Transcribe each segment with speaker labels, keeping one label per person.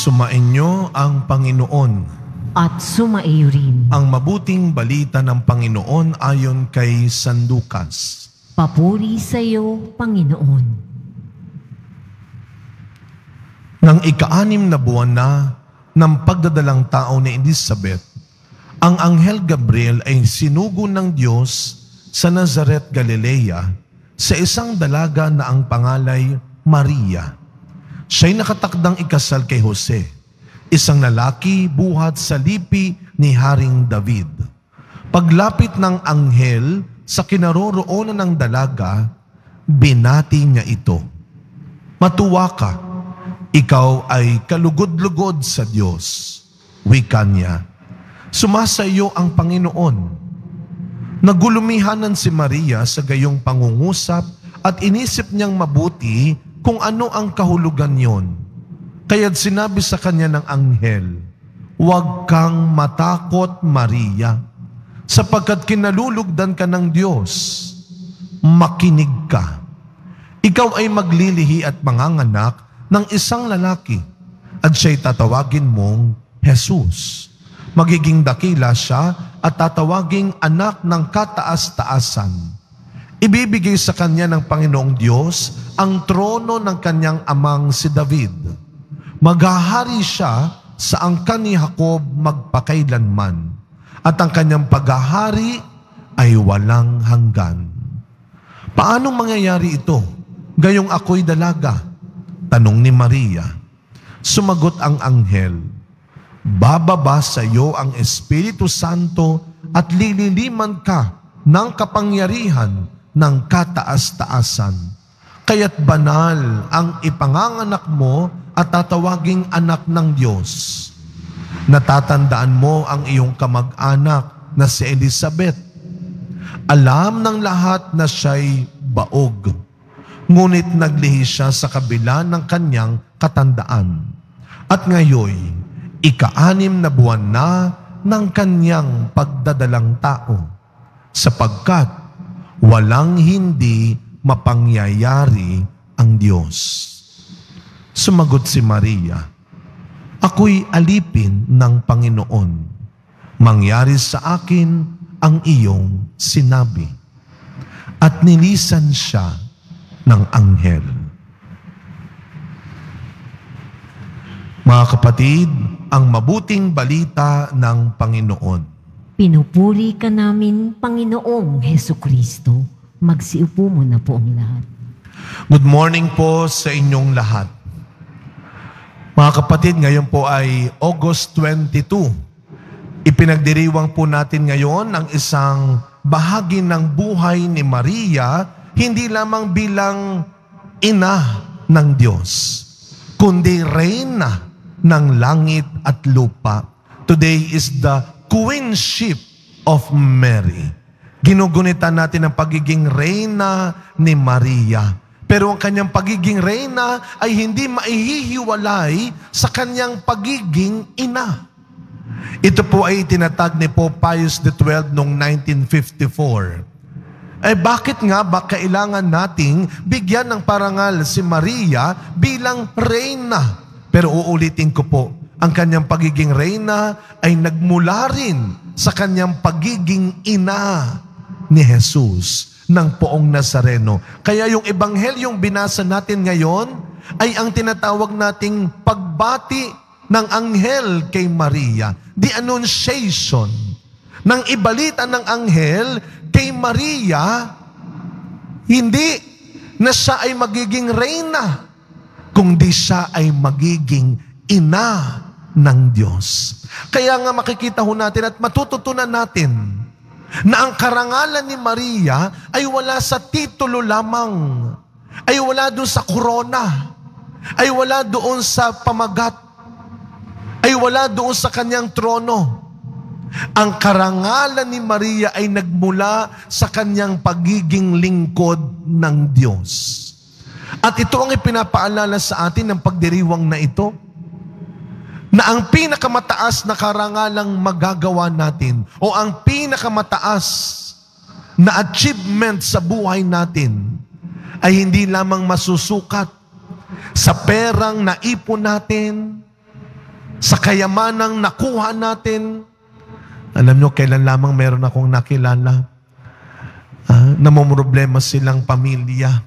Speaker 1: Sumainyo ang Panginoon.
Speaker 2: At sumaiyo rin.
Speaker 1: Ang mabuting balita ng Panginoon ayon kay San Lucas.
Speaker 2: Papuri sa iyo, Panginoon.
Speaker 1: Nang ika-6 na buwan na ng pagdadalang tao ni Elizabeth, ang Anghel Gabriel ay sinugo ng Diyos sa Nazaret, Galilea, sa isang dalaga na ang pangalay Maria. Siya'y nakatakdang ikasal kay Jose, isang lalaki buhat sa lipi ni Haring David. Paglapit ng anghel sa kinaroroonan ng dalaga, binati niya ito. Matuwa ka, ikaw ay kalugod-lugod sa Diyos. Wika niya, sumasayo ang Panginoon. Nagulumihanan si Maria sa gayong pangungusap at inisip niyang mabuti kung ano ang kahulugan yon. Kaya't sinabi sa kanya ng anghel, "Huwag kang matakot, Maria, sapagkat kinalulugdan ka ng Diyos. Makinig ka. Ikaw ay maglilihi at manganganak ng isang lalaki, at siya'y tatawagin mong Jesus. Magiging dakila siya at tatawaging anak ng kataas-taasan. Ibibigay sa kanya ng Panginoong Diyos ang trono ng kanyang amang si David. Maghahari siya sa angkan ni Jacob magpakailanman, at ang kanyang paghahari ay walang hanggan." Paano mangyayari ito? Gayong ako'y dalaga, tanong ni Maria. Sumagot ang anghel, "Bababa sa iyo ang Espiritu Santo at lililiman ka ng kapangyarihan ng kataas-taasan. Kaya't banal ang ipanganganak mo at tatawaging anak ng Diyos. Natatandaan mo ang iyong kamag-anak na si Elizabeth. Alam ng lahat na siya'y baog, ngunit naglihi siya sa kabila ng kanyang katandaan. At ngayon, ika-6 na buwan na ng kanyang pagdadalang tao, sapagkat walang hindi mapangyayari ang Diyos." Sumagot si Maria, "Ako'y alipin ng Panginoon. Mangyari sa akin ang iyong sinabi." At nilisan siya ng anghel. Mga kapatid, ang mabuting balita ng Panginoon.
Speaker 2: Pinupuri ka namin, Panginoong Hesukristo. Magsiupo mo na po ang lahat.
Speaker 1: Good morning po sa inyong lahat. Mga kapatid, ngayon po ay August 22. Ipinagdiriwang po natin ngayon ang isang bahagi ng buhay ni Maria, hindi lamang bilang ina ng Diyos, kundi reyna ng langit at lupa. Today is the Queenship of Mary. Ginugunita natin ang pagiging reyna ni Maria. Pero ang kanyang pagiging reyna ay hindi maihihiwalay sa kanyang pagiging ina. Ito po ay tinatag ni Pope Pius XII noong 1954. Bakit nga ba kailangan nating bigyan ng parangal si Maria bilang reyna? Pero uulitin ko po, ang kanyang pagiging reyna ay nagmula rin sa kanyang pagiging ina ni Jesus ng Poong Nazareno. Kaya yung ebanghelyong binasa natin ngayon ay ang tinatawag nating pagbati ng anghel kay Maria. The Annunciation. Nang ibalita ng anghel kay Maria, hindi na siya ay magiging reyna, kundi siya ay magiging ina ng Diyos. Kaya nga makikita ho natin at matututunan natin na ang karangalan ni Maria ay wala sa titulo lamang, ay wala doon sa korona, ay wala doon sa pamagat, ay wala doon sa kanyang trono. Ang karangalan ni Maria ay nagmula sa kanyang pagiging lingkod ng Diyos. At ito ang ipinapaalala sa atin ng pagdiriwang na ito, na ang pinakamataas na karangalang magagawa natin o ang pinakamataas na achievement sa buhay natin ay hindi lamang masusukat sa perang naipon natin, sa kayamanang nakuha natin. Alam nyo, kailan lamang meron akong nakilala, namumroblema silang pamilya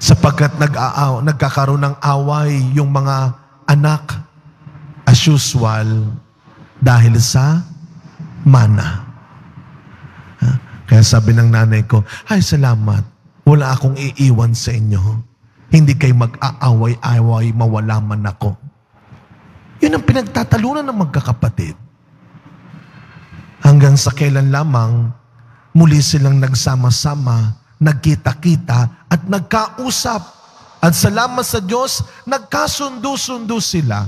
Speaker 1: sapagkat nagkakaroon ng away yung mga anak as usual dahil sa mana. Kaya sabi ng nanay ko, ay salamat, wala akong iiwan sa inyo. Hindi kayo mag-aaway-away, mawala man ako. Yun ang pinagtatalunan ng magkakapatid. Hanggang sa kailan lamang, muli silang nagsama-sama, nagkita-kita at nagkausap. At salamat sa Diyos, nagkasundo-sundo sila.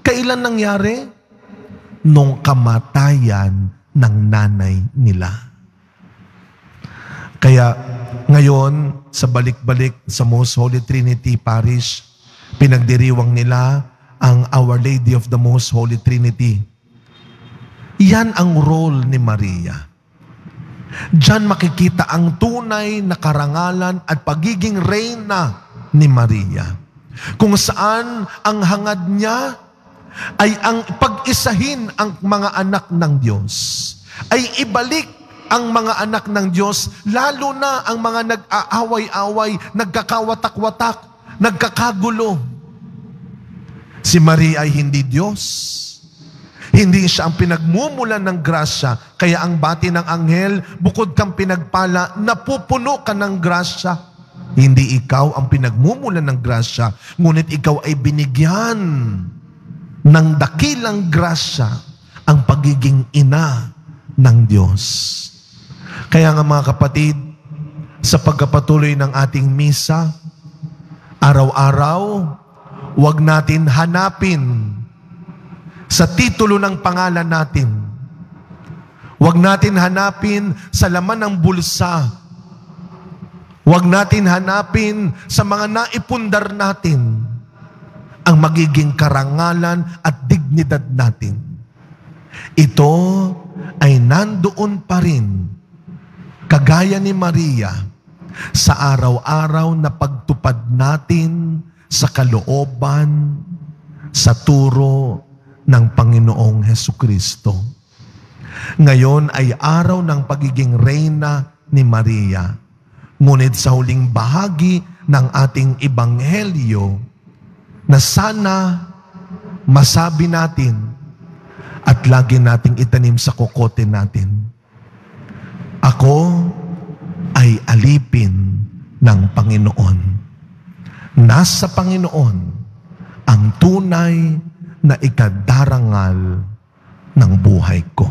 Speaker 1: Kailan nangyari? Nung kamatayan ng nanay nila. Kaya ngayon, sa balik-balik sa Most Holy Trinity Parish, pinagdiriwang nila ang Our Lady of the Most Holy Trinity. Yan ang role ni Maria. Diyan makikita ang tunay na karangalan at pagiging reyna ni Maria. Kung saan ang hangad niya ay ang pag-isahin ang mga anak ng Diyos. Ay ibalik ang mga anak ng Diyos, lalo na ang mga nag-aaway-away, nagkakawatak-watak, nagkakagulo. Si Maria ay hindi Diyos. Hindi siya ang pinagmumulan ng grasya. Kaya ang bati ng anghel, bukod kang pinagpala, napupuno ka ng grasya. Hindi ikaw ang pinagmumulan ng grasya, ngunit ikaw ay binigyan ng dakilang grasya, ang pagiging ina ng Diyos. Kaya nga mga kapatid, sa pagkapatuloy ng ating misa, araw-araw, huwag natin hanapin sa titulo ng pangalan natin. Huwag natin hanapin sa laman ng bulsa. Huwag natin hanapin sa mga naipundar natin ang magiging karangalan at dignidad natin. Ito ay nandoon pa rin, kagaya ni Maria, sa araw-araw na pagtupad natin sa kalooban, sa turo ng Panginoong Hesukristo. Ngayon ay araw ng pagiging reyna ni Maria. Ngunit sa huling bahagi ng ating ebanghelyo, na sana masabi natin at lagi nating itanim sa kokote natin, ako ay alipin ng Panginoon. Nasa Panginoon ang tunay na ikadarangal ng buhay ko.